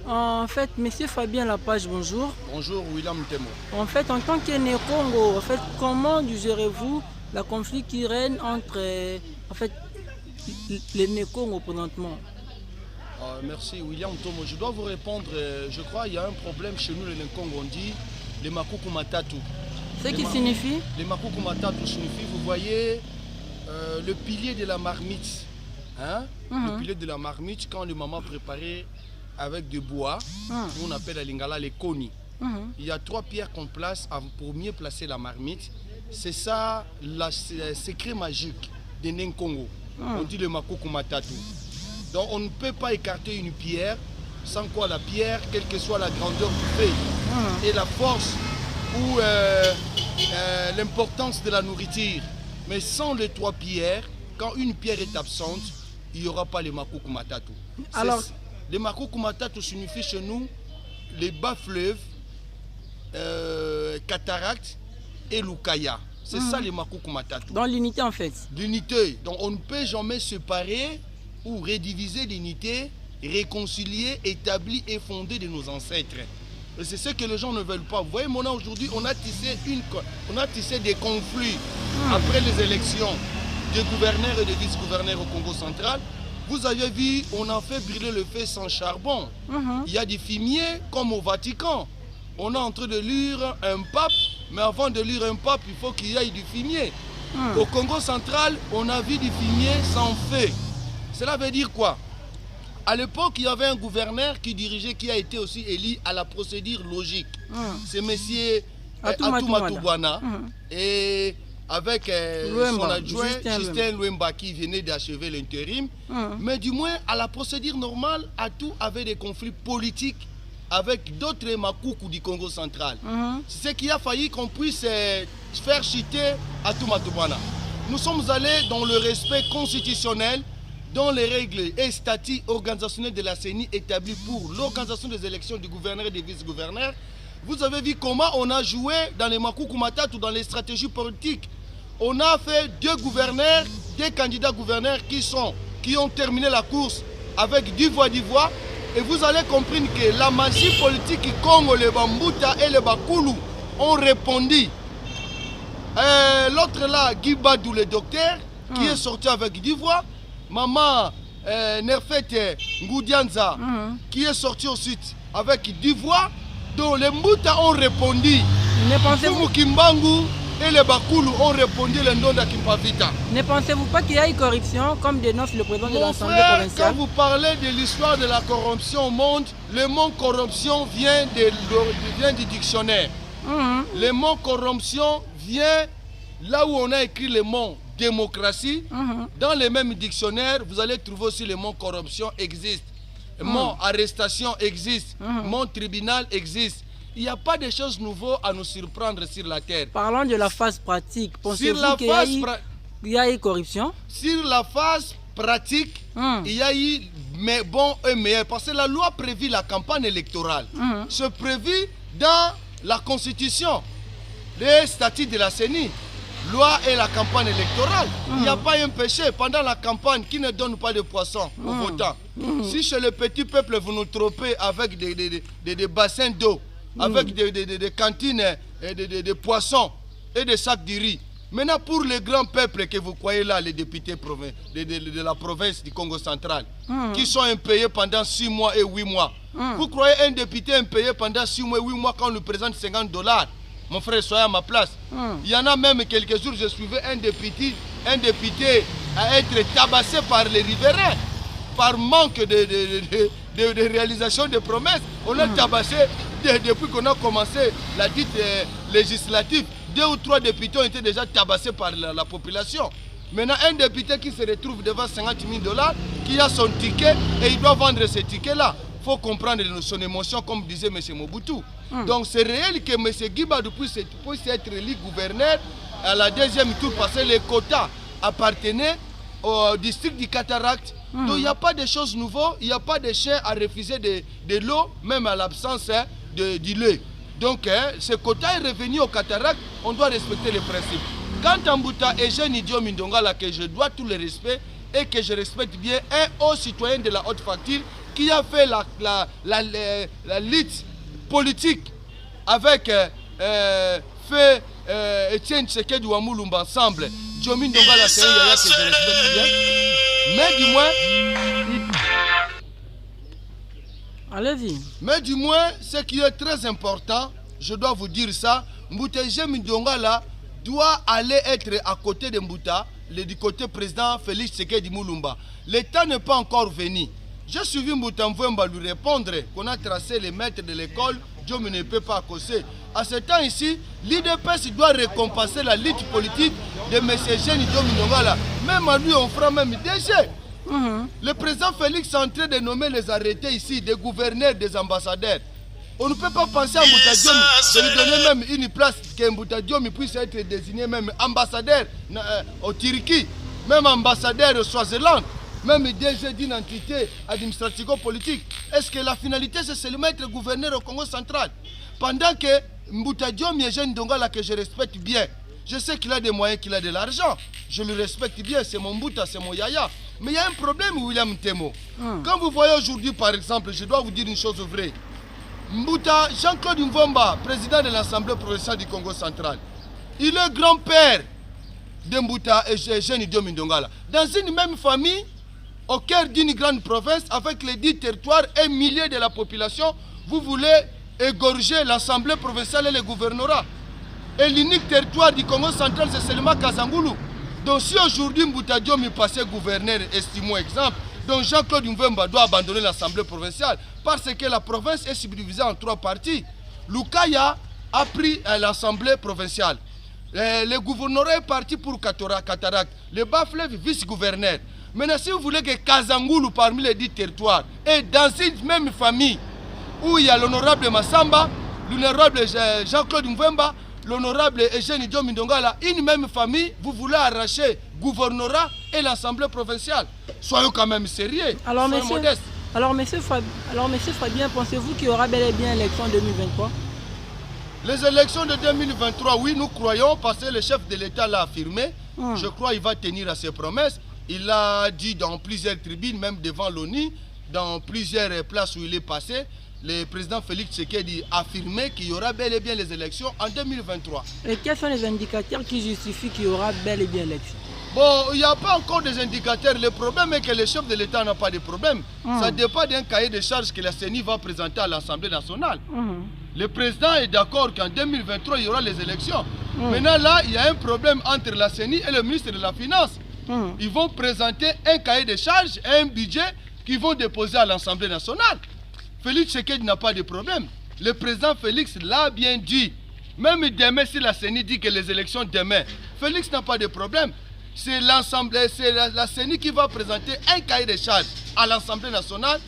En fait, Monsieur Fabien Lapage, bonjour. Bonjour, William Temo. En fait, en tant qu'Aîné Congo, en fait, comment gérez-vous le conflit qui règne entre en fait, l'Aîné Congo présentement? Merci, William Tomo. Je dois vous répondre. Je crois qu'il y a un problème chez nous, les Congo. On dit les Makuku Matatu. Ce qui signifie? Les Makuku Matatu signifie, vous voyez, le pilier de la marmite. Hein? Le pilier de la marmite, quand les mamans préparaient avec du bois, on appelle à Lingala les koni. Il y a 3 pierres qu'on place pour mieux placer la marmite. C'est ça le secret magique des Nkongo. On dit le Makuku Matatu. Donc on ne peut pas écarter une pierre, sans quoi la pierre, quelle que soit la grandeur du fait et la force ou l'importance de la nourriture. Mais sans les 3 pierres, quand une pierre est absente, il n'y aura pas les Makuku Matatu. Alors, les Makuku Matatu signifient chez nous les bas fleuves, cataractes et Lukaya. C'est ça les Makuku Matatu. dans l'unité en fait. L'unité. Donc on ne peut jamais séparer ou rediviser l'unité, réconcilier, établir et fonder de nos ancêtres. Et c'est ce que les gens ne veulent pas. Vous voyez, aujourd'hui, on a tissé des conflits après les élections de gouverneurs et de vice-gouverneurs au Congo central. Vous avez vu, on a fait brûler le feu sans charbon. Il y a des fumiers comme au Vatican. On est en train de lire un pape, mais avant de lire un pape, il faut qu'il y ait du fumier. Au Congo central, on a vu du fumier sans feu. Cela veut dire quoi? À l'époque, il y avait un gouverneur qui dirigeait, qui a été aussi élu à la procédure logique. C'est M. Atoumatoubouana. Et avec son adjoint, Justin Louemba, qui venait d'achever l'intérim. Mais du moins, à la procédure normale, Atou avait des conflits politiques avec d'autres Makuku du Congo central. C'est ce qui a failli qu'on puisse faire chuter Atoumatoubouana. Nous sommes allés dans le respect constitutionnel, dans les règles et statuts organisationnels de la CENI établis pour l'organisation des élections du gouverneur et des vice-gouverneurs. Vous avez vu comment on a joué dans les Makuku Matatu, dans les stratégies politiques. On a fait 2 gouverneurs, 2 candidats gouverneurs qui ont terminé la course avec 10 voix d'ivoire. Et vous allez comprendre que la magie politique Congo, les Bambuta et les Bakulu ont répondu. L'autre là, Guy Badou, le docteur, qui est sorti avec 10 voix. Maman Nerfete Ngoudianza, qui est sorti aussi avec 10 voix, dont les Mbuta ont répondu. Fumu Kimbangu et les Bakulu ont répondu les Ndonda Kimpavita. Ne pensez-vous pas qu'il y a une corruption, comme dénonce le président de l'Assemblée provinciale? Quand vous parlez de l'histoire de la corruption au monde, le mot corruption vient du dictionnaire. Le mot corruption vient là où on a écrit le mot démocratie. Dans les mêmes dictionnaires, vous allez trouver aussi le mot corruption existe. Le mot arrestation existe. Le mot tribunal existe. Il n'y a pas de choses nouvelles à nous surprendre sur la terre. Parlons de la phase pratique. Pensez-vous qu'il y a eu corruption? Sur la phase pratique, il y a eu bon et meilleur. Parce que la loi prévit la campagne électorale. C'est prévu dans la Constitution, les statuts de la CENI. Loi et la campagne électorale. Il n'y a pas un péché pendant la campagne qui ne donne pas de poisson aux votants. Si chez le petit peuple vous nous trompez avec des bassins d'eau, avec des cantines et des poissons et des sacs de riz. Maintenant pour les grands peuples que vous croyez là, les députés de la province du Congo central, qui sont impayés pendant 6 mois et 8 mois. Vous croyez un député impayé pendant 6 mois et 8 mois quand on lui présente $50? Mon frère, soyez à ma place. Il y en a même quelques jours, je suivais un député à être tabassé par les riverains, par manque de réalisation de promesses. On a tabassé depuis qu'on a commencé la dite législative. 2 ou 3 députés ont été déjà tabassés par la population. Maintenant, un député qui se retrouve devant $50 000, qui a son ticket et il doit vendre ce ticket-là. Il faut comprendre son émotion, comme disait M. Mobutu. Donc c'est réel que M. Guibadou puisse être élu gouverneur à la 2e tour parce que les quotas appartenaient au district du Cataract. Donc il n'y a pas de choses nouvelles, il n'y a pas de chien à refuser de l'eau, même à l'absence du lait. Donc ce quota est revenu au Cataract, on doit respecter les principes. Quant à Mbouta et Jeune Idiot Mindongala, que je dois tout le respect et que je respecte bien, un haut citoyen de la haute facture, qui a fait la lutte politique avec Etienne Tshisekedi Wamulumba ensemble. Diomi Ndongala, c'est un yaya que je respecte bien. Mais du moins, allez-y. Mais du moins, ce qui est très important, je dois vous dire ça, Mbouta Diomi Ndongala doit aller être à côté de Mbouta, du côté président Félix Tshisekedi Mulumba. L'État n'est pas encore venu. J'ai suivi Mbouta Mvemba lui répondre qu'on a tracé les maîtres de l'école, Diomi ne peut pas causer. À ce temps ici, l'IDPS doit récompenser la lutte politique de M. Diomi Ndongala. Même à lui, on fera même DG. Le président Félix est en train de nommer les arrêtés ici, des gouverneurs, des ambassadeurs. On ne peut pas penser à Mbouta Diomi de lui donner même une place que Mbouta Diomi puisse être désigné même ambassadeur au Turquie, même ambassadeur au Swaziland, même DG d'une entité administrativo-politique. Est-ce que la finalité c'est seulement être gouverneur au Congo central? Pendant que Mbouta Diomi est jeune Ndongala que je respecte bien. Je sais qu'il a des moyens, qu'il a de l'argent. Je le respecte bien, c'est mon Mbouta, c'est mon Yaya. Mais il y a un problème, William Temo. Quand vous voyez aujourd'hui, par exemple, je dois vous dire une chose vraie. Mbouta, Jean-Claude Mvomba, président de l'Assemblée provinciale du Congo central, il est grand-père de Mbouta et Jeune Diomi Ndongala. Dans une même famille, au cœur d'une grande province, avec les 10 territoires, 1 millier de la population, vous voulez égorger l'Assemblée provinciale et le gouvernorat. Et l'unique territoire du Congo central, c'est seulement Kazangoulou. Donc si aujourd'hui Mbouta Diomi passait gouverneur, estimons exemple, donc Jean-Claude Mvemba doit abandonner l'Assemblée provinciale parce que la province est subdivisée en 3 parties. Lukaya a pris l'Assemblée provinciale. Le gouvernorat est parti pour Cataract. Le Bas-Fleuve, vice-gouverneur. Maintenant, si vous voulez que Kazangoulou, parmi les 10 territoires, est dans cette même famille où il y a l'honorable Massamba, l'honorable Jean-Claude Mvemba, l'honorable Eugène Diomi Ndongala, une même famille, vous voulez arracher gouvernorat et l'Assemblée provinciale. Soyons quand même sérieux, soyons modestes. Alors, monsieur Fabien, pensez-vous qu'il y aura bel et bien élection 2023? Les élections de 2023, oui, nous croyons, parce que le chef de l'État l'a affirmé. Je crois qu'il va tenir à ses promesses. Il l'a dit dans plusieurs tribunes, même devant l'ONU, dans plusieurs places où il est passé. Le président Félix Tshisekedi a affirmé qu'il y aura bel et bien les élections en 2023. Et quels sont les indicateurs qui justifient qu'il y aura bel et bien élections? Bon, il n'y a pas encore des indicateurs. Le problème est que le chef de l'État n'a pas de problème. Ça dépend d'un cahier de charges que la CENI va présenter à l'Assemblée nationale. Le président est d'accord qu'en 2023, il y aura les élections. Maintenant, là, il y a un problème entre la CENI et le ministre de la Finance. Ils vont présenter un cahier de charges et un budget qu'ils vont déposer à l'Assemblée nationale. Félix Tshisekedi n'a pas de problème. Le président Félix l'a bien dit. Même demain, si la CENI dit que les élections demain, Félix n'a pas de problème. C'est l'Assemblée, c'est la CENI qui va présenter un cahier de charges à l'Assemblée nationale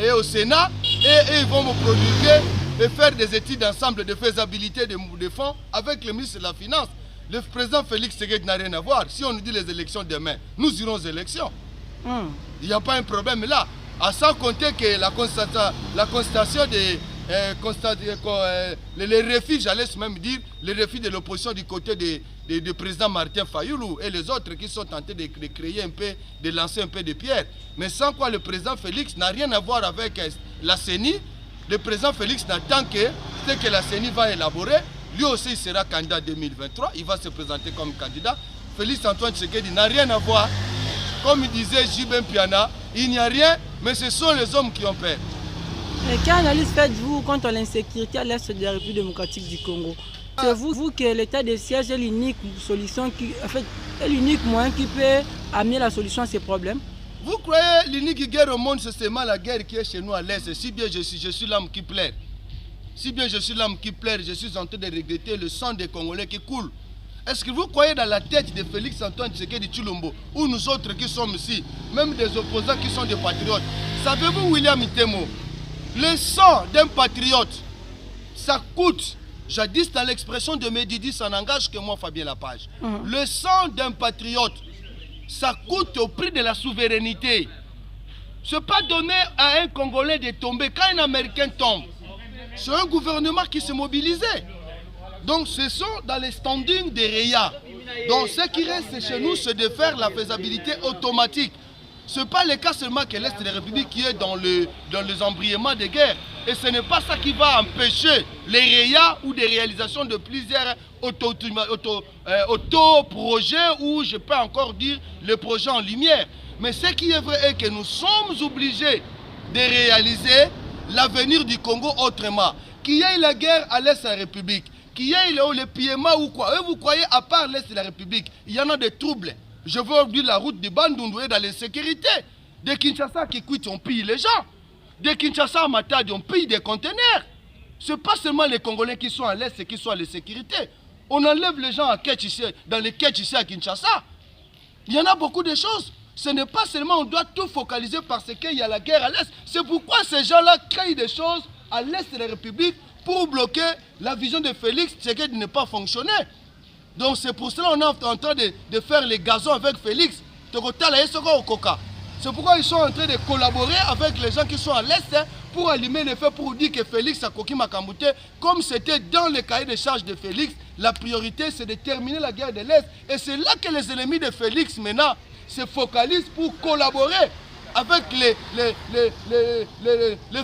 et au Sénat. Et ils vont me prodiguer et faire des études d'ensemble de faisabilité de fonds avec le ministre de la Finance. Le président Félix Tshisekedi n'a rien à voir. Si on nous dit les élections demain, nous irons aux élections. Il n'y a pas un problème là. À sans compter que la constatation des les refus, j'allais même dire, les refus de l'opposition du côté du président Martin Fayoulou et les autres qui sont tentés de créer un peu, de lancer un peu de pierre. Mais sans quoi le président Félix n'a rien à voir avec la CENI. Le président Félix n'attend que ce que la CENI va élaborer. Lui aussi il sera candidat 2023, il va se présenter comme candidat. Félix Antoine Tshisekedi n'a rien à voir. Comme il disait Jibin Piana, il n'y a rien, mais ce sont les hommes qui ont peur. Et quelle analyse faites-vous contre l'insécurité à l'est de la République démocratique du Congo? C'est vous que l'état de siège est l'unique solution, est l'unique moyen qui peut amener la solution à ces problèmes? Vous croyez l'unique guerre au monde, c'est seulement la guerre qui est chez nous à l'est? Si bien je suis l'âme qui pleure. Si bien je suis l'âme qui pleure, je suis en train de regretter le sang des Congolais qui coule. Est-ce que vous croyez dans la tête de Félix Antoine Tshisekedi Tshilombo, ou nous autres qui sommes ici, même des opposants qui sont des patriotes? Savez-vous, William Temo, le sang d'un patriote, ça coûte. Jadis, dans l'expression de Medidi, ça n'engage que moi, Fabien Lapage. Le sang d'un patriote, ça coûte au prix de la souveraineté. Ce n'est pas donné à un Congolais de tomber. Quand un Américain tombe, c'est un gouvernement qui s'est mobilisé. Donc, ce sont dans les standings des REA. Donc, ce qui reste chez nous, c'est de faire la faisabilité automatique. Ce n'est pas le cas seulement que l'Est de la République qui est dans les embrayements de guerre. Et ce n'est pas ça qui va empêcher les réas ou des réalisations de plusieurs auto-projets ou je peux encore dire les projets en lumière. Mais ce qui est vrai est que nous sommes obligés de réaliser l'avenir du Congo autrement. Qu'il y ait la guerre à l'Est de la République, qu'il y ait le Piéma ou quoi. Et vous croyez, à part l'Est de la République, il y en a des troubles. Je veux dire la route de Bandundu est dans l'insécurité. De Kinshasa qui quitte, on pille les gens. De Kinshasa à Matadi, on pille des conteneurs. Ce n'est pas seulement les Congolais qui sont à l'Est et qui sont à l'insécurité. On enlève les gens dans les quêtes ici à Kinshasa. Il y en a beaucoup de choses. Ce n'est pas seulement on doit tout focaliser parce qu'il y a la guerre à l'Est. C'est pourquoi ces gens-là créent des choses à l'Est de la République pour bloquer la vision de Félix, c'est qu'elle ne pas fonctionner. Donc c'est pour cela qu'on est en train de faire les gazons avec Félix. C'est pourquoi ils sont en train de collaborer avec les gens qui sont à l'Est pour allumer les feux pour dire que Félix a coquille Makambouté. Comme c'était dans le cahier de charge de Félix, la priorité c'est de terminer la guerre de l'Est. Et c'est là que les ennemis de Félix maintenant se focalisent pour collaborer avec les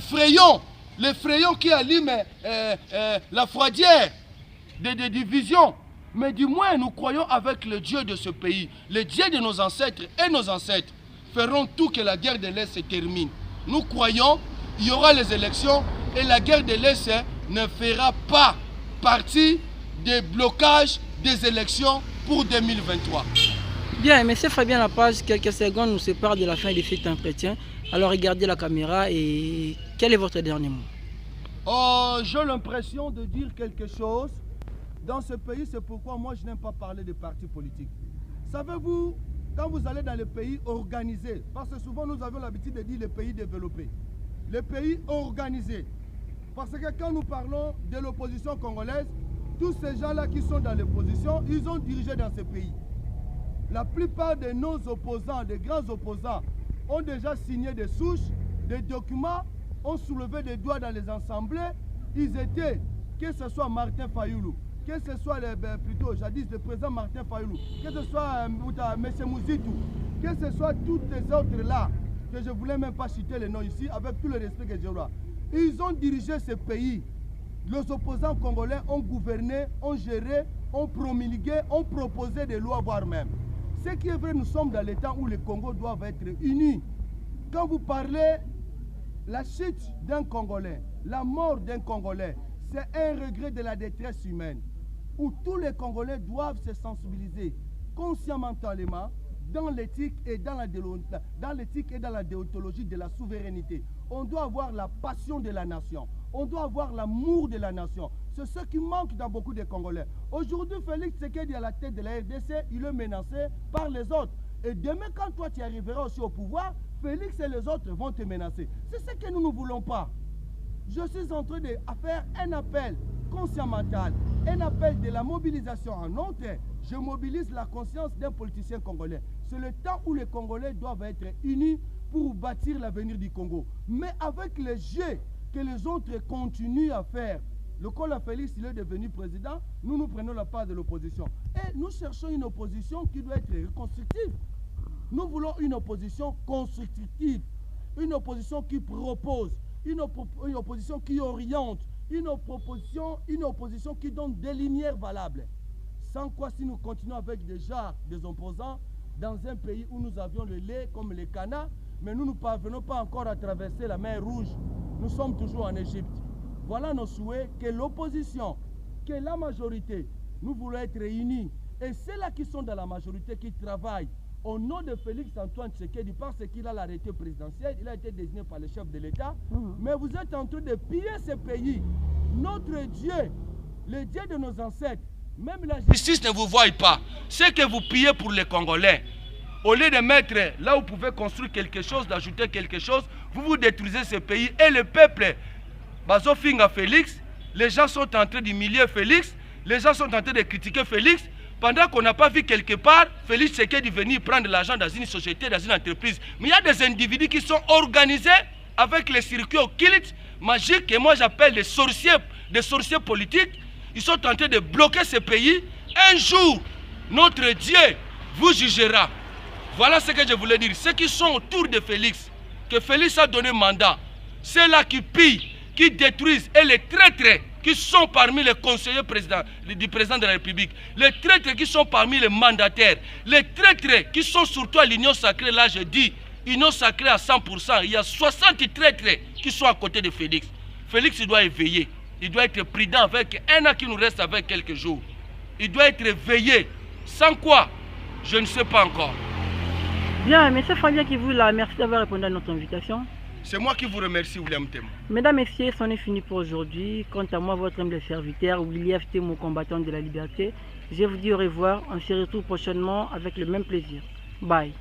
frayons qui allument la froidière des divisions. Mais du moins, nous croyons avec le Dieu de ce pays, le Dieu de nos ancêtres et nos ancêtres feront tout que la guerre de l'Est se termine. Nous croyons qu'il y aura les élections et la guerre de l'Est ne fera pas partie des blocages des élections pour 2023. Bien, M. Fabien Lapage, quelques secondes nous séparent de la fin de cet entretien. Alors regardez la caméra et quel est votre dernier mot? J'ai l'impression de dire quelque chose. Dans ce pays, c'est pourquoi moi je n'aime pas parler de partis politiques. Savez-vous, quand vous allez dans les pays organisés, parce que souvent nous avons l'habitude de dire les pays développés, les pays organisés, parce que quand nous parlons de l'opposition congolaise, tous ces gens-là qui sont dans l'opposition, ils ont dirigé dans ces pays. La plupart de nos opposants, des grands opposants, ont déjà signé des souches, des documents, ont soulevé des doigts dans les assemblées. Ils étaient, que ce soit Martin Fayoulou, que ce soit plutôt jadis le président Martin Fayoulou, que ce soit M. Mouzitou, que ce soit tous les autres là, que je ne voulais même pas citer les noms ici, avec tout le respect que j'ai là. Ils ont dirigé ce pays. Les opposants congolais ont gouverné, ont géré, ont promulgué, ont proposé des lois, voire même. Ce qui est vrai, nous sommes dans le temps où les Congos doivent être unis. Quand vous parlez la chute d'un Congolais, la mort d'un Congolais, c'est un regret de la détresse humaine, où tous les Congolais doivent se sensibiliser consciemment dans l'éthique et dans la déontologie de la souveraineté. On doit avoir la passion de la nation. On doit avoir l'amour de la nation. C'est ce qui manque dans beaucoup de Congolais. Aujourd'hui, Félix Tshisekedi à la tête de la RDC, il est menacé par les autres. Et demain, quand toi tu arriveras aussi au pouvoir, Félix et les autres vont te menacer. C'est ce que nous ne voulons pas. Je suis en train de faire un appel conscient mental, un appel de la mobilisation en honte. Je mobilise la conscience d'un politicien congolais. C'est le temps où les Congolais doivent être unis pour bâtir l'avenir du Congo. Mais avec les jeux que les autres continuent à faire, le Kola Félix, il est devenu président, nous prenons la part de l'opposition. Et nous cherchons une opposition qui doit être reconstructive. Nous voulons une opposition constructive, une opposition qui propose, une opposition qui oriente, une opposition qui donne des lumières valables. Sans quoi, si nous continuons avec déjà des opposants dans un pays où nous avions le lait comme les canards, mais nous ne parvenons pas encore à traverser la mer Rouge. Nous sommes toujours en Égypte. Voilà nos souhaits, que l'opposition, que la majorité, nous voulons être réunis. Et ceux-là qui sont dans la majorité, qui travaillent au nom de Félix Antoine Tshisekedi, parce qu'il a l'arrêté présidentiel, il a été désigné par le chef de l'État. Mais vous êtes en train de piller ce pays. Notre Dieu, le Dieu de nos ancêtres, même la justice ne vous voit pas. Ce que vous pillez pour les Congolais, au lieu de mettre là où vous pouvez construire quelque chose, d'ajouter quelque chose, vous détruisez ce pays et le peuple. Bazofinga Félix, les gens sont en train d'humilier Félix, les gens sont en train de critiquer Félix, pendant qu'on n'a pas vu quelque part Félix Tshisekedi venir prendre l'argent dans une société, dans une entreprise. Mais il y a des individus qui sont organisés avec les circuits occultes, magiques, que moi j'appelle des sorciers politiques. Ils sont en train de bloquer ce pays. Un jour, notre Dieu vous jugera. Voilà ce que je voulais dire. Ceux qui sont autour de Félix, que Félix a donné mandat, ceux-là qui pillent, qui détruisent, et les traîtres qui sont parmi les conseillers du président de la République, les traîtres qui sont parmi les mandataires, les traîtres qui sont surtout à l'Union sacrée, là je dis, Union sacrée à 100%, il y a 60 traîtres qui sont à côté de Félix. Félix il doit éveiller, il doit être prudent avec un an qui nous reste avec quelques jours. Il doit être éveillé, sans quoi, je ne sais pas encore. Bien, M. Fabien Kivoula, merci d'avoir répondu à notre invitation. C'est moi qui vous remercie, William Temo. Mesdames, Messieurs, c'en est fini pour aujourd'hui. Quant à moi, votre humble serviteur, William Temo, combattant de la liberté, je vous dis au revoir. On se retrouve prochainement avec le même plaisir. Bye.